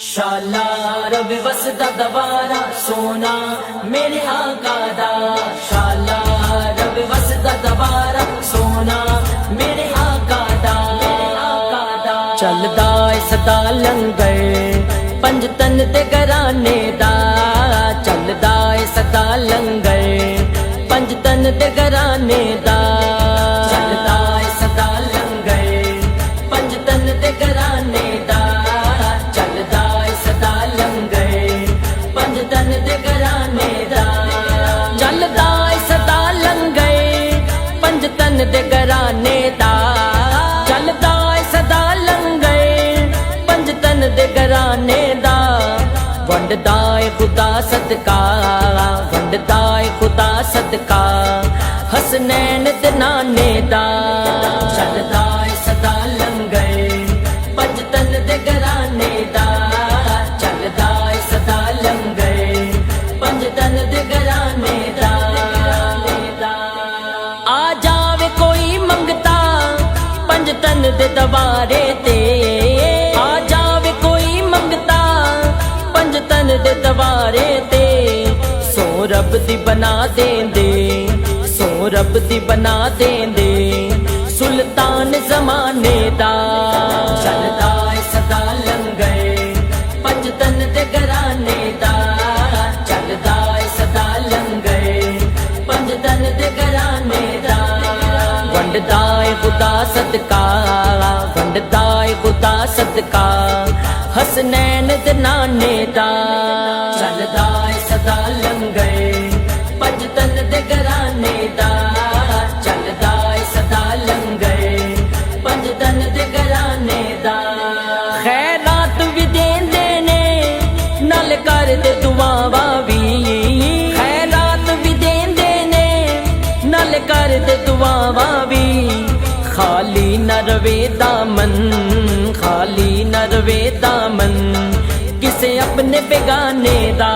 شالا رب وسدا دوارا سونا میرے آقا دا، شالا رب وسدا دوارا سونا میرے آقا دا، چلدا سدا لنگر پنج تن دے گھرانے دا، چلدا سدا لنگر پنج تن دے گھرانے دا، چلدا سدا لنگر پنج تن دے گھرانے دا، چلدا سدا لنگر پنج تن دے گھرانے دا، چلدا سدا لنگر پنج تن دے گھرانے دا، چلدا سدا لنگر پنج تن دے گھرانے دا، ونڈدا اے خدا صدقہ، ونڈدا اے خدا صدقہ حسنین دے نانے دا، چلدا سدا لنگر پنج تن دے گھرانے دا، چلدا سدا لنگر پنج تن دے گھرانے دا، آ جاوے کوئی منگتا پنج تن دے دوارے تے، آ جاوے کوئی منگتا پنج تن دے دوارے تے، سو رب دی بنا دین دے، سو رب دی بنا دین دے سلطان زمانے دا، چلدا سدا لنگر پنج تن دے گھرانے دا، چلدا سدا لنگر پنج تن دے گھرانے دا، ونڈدا اے خدا صدقہ، ونڈدا اے خدا صدقہ حسنین دے نانے دا، چلدا سدا لنگر پنج تن دے گھرانے دا، چلدا سدا لنگر پنج تن دے گھرانے دا، خیرات بھی دیندے نے نال کر دے دعاواں وی، خیرات بھی دیندے نے نال کر دے دعاواں وی، خالی نہ روے دامن، خالی نہ روے دامن کسے اپنے بیگانے دا،